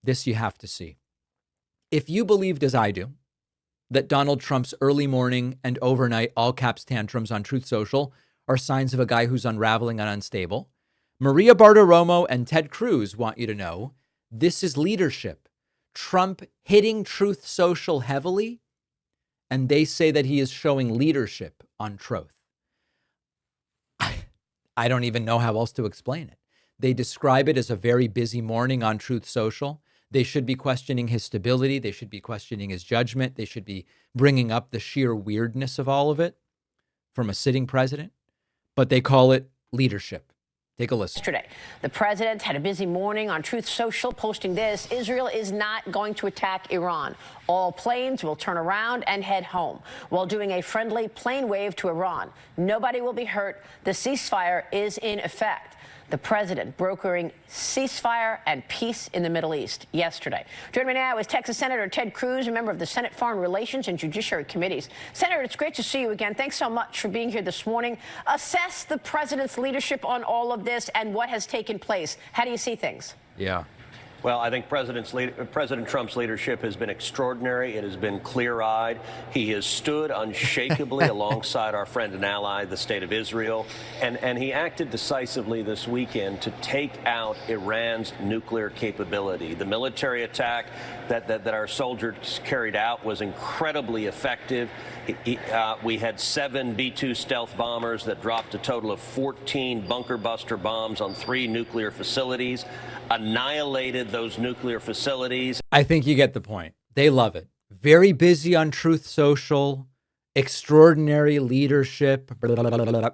This you have to see. If you believed, as I do, that Donald Trump's early morning and overnight all caps tantrums on Truth Social are signs of a guy who's unraveling and unstable, Maria Bartiromo and Ted Cruz want you to know this is leadership. Trump hitting Truth Social heavily, and they say that he is showing leadership on Truth. I don't even know how else to explain it. They describe it as a very busy morning on Truth Social. They should be questioning his stability. They should be questioning his judgment. They should be bringing up the sheer weirdness of all of it from a sitting president. But they call it leadership. Take a listen. Yesterday, the president had a busy morning on Truth Social, posting this: Israel is not going to attack Iran. All planes will turn around and head home, while doing a friendly plane wave to Iran. Nobody will be hurt. The ceasefire is in effect. The president brokering ceasefire and peace in the Middle East yesterday. Joining me now is Texas Senator Ted Cruz, a member of the Senate Foreign Relations and Judiciary Committees. Senator, it's great to see you again. Thanks so much for being here this morning. Assess the president's leadership on all of this and what has taken place. How do you see things? Yeah. Well, I think President Trump's leadership has been extraordinary. It has been clear-eyed. He has stood unshakably alongside our friend and ally, the state of Israel, and he acted decisively this weekend to take out Iran's nuclear capability. The military attack that our soldiers carried out was incredibly effective. We had 7 B-2 stealth bombers that dropped a total of 14 bunker buster bombs on 3 nuclear facilities, annihilated those nuclear facilities. I think you get the point. They love it. Very busy on Truth Social, extraordinary leadership, blah, blah, blah, blah, blah.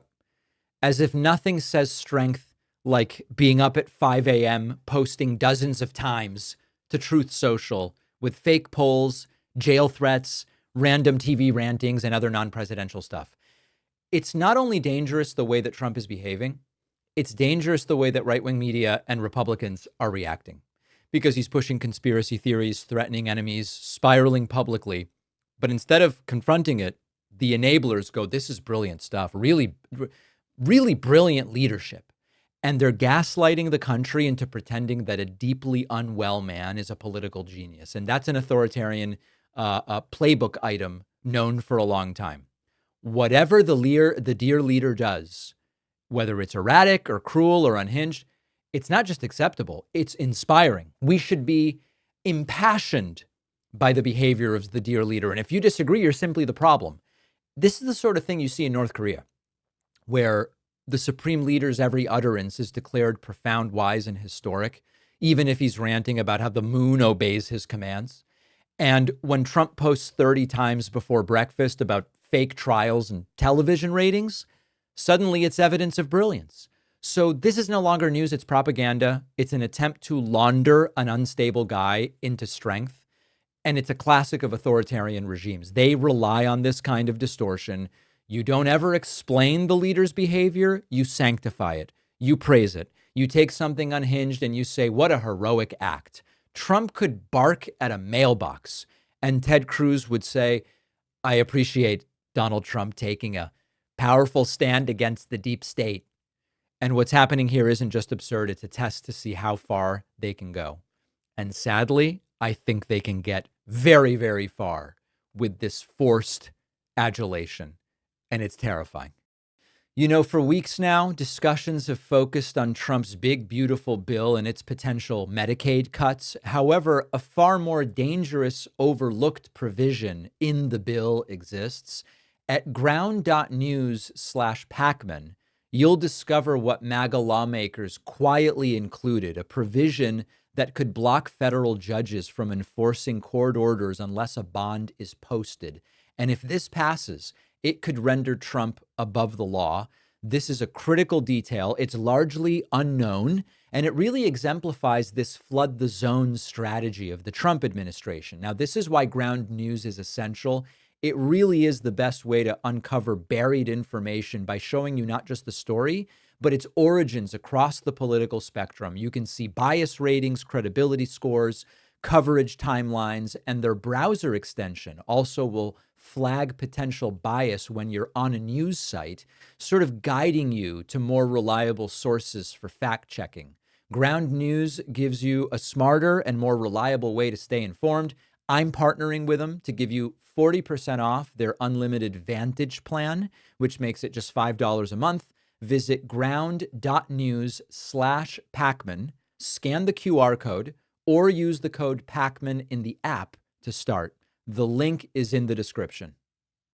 As if nothing says strength like being up at 5 a.m., posting dozens of times to Truth Social with fake polls, jail threats, random TV rantings, and other non-presidential stuff. It's not only dangerous the way that Trump is behaving, it's dangerous the way that right-wing media and Republicans are reacting, because he's pushing conspiracy theories, threatening enemies, spiraling publicly. But instead of confronting it, the enablers go, this is brilliant stuff, really, really brilliant leadership. And they're gaslighting the country into pretending that a deeply unwell man is a political genius. And that's an authoritarian playbook item known for a long time. Whatever the dear leader does, whether it's erratic or cruel or unhinged, it's not just acceptable, it's inspiring. We should be impassioned by the behavior of the dear leader. And if you disagree, you're simply the problem. This is the sort of thing you see in North Korea, where the supreme leader's every utterance is declared profound, wise, and historic, even if he's ranting about how the moon obeys his commands. And when Trump posts 30 times before breakfast about fake trials and television ratings, suddenly it's evidence of brilliance. So this is no longer news, it's propaganda. It's an attempt to launder an unstable guy into strength. And it's a classic of authoritarian regimes. They rely on this kind of distortion. You don't ever explain the leader's behavior, you sanctify it, you praise it. You take something unhinged and you say, what a heroic act. Trump could bark at a mailbox and Ted Cruz would say, I appreciate Donald Trump taking a powerful stand against the deep state. And what's happening here isn't just absurd, it's a test to see how far they can go. And sadly, I think they can get very, very far with this forced adulation. And it's terrifying. You know, for weeks now, discussions have focused on Trump's big, beautiful bill and its potential Medicaid cuts. However, a far more dangerous, overlooked provision in the bill exists. At ground.news/Pacman, you'll discover what MAGA lawmakers quietly included, a provision that could block federal judges from enforcing court orders unless a bond is posted. And if this passes, it could render Trump above the law. This is a critical detail. It's largely unknown, and it really exemplifies this flood the zone strategy of the Trump administration. Now, this is why ground news is essential. It really is the best way to uncover buried information by showing you not just the story, but its origins across the political spectrum. You can see bias ratings, credibility scores, coverage timelines, and their browser extension also will flag potential bias when you're on a news site, sort of guiding you to more reliable sources for fact checking. Ground News gives you a smarter and more reliable way to stay informed. I'm partnering with them to give you 40% off their unlimited Vantage plan, which makes it just $5 a month. Visit ground.news/Pacman, scan the QR code, or use the code Pacman in the app to start. The link is in the description.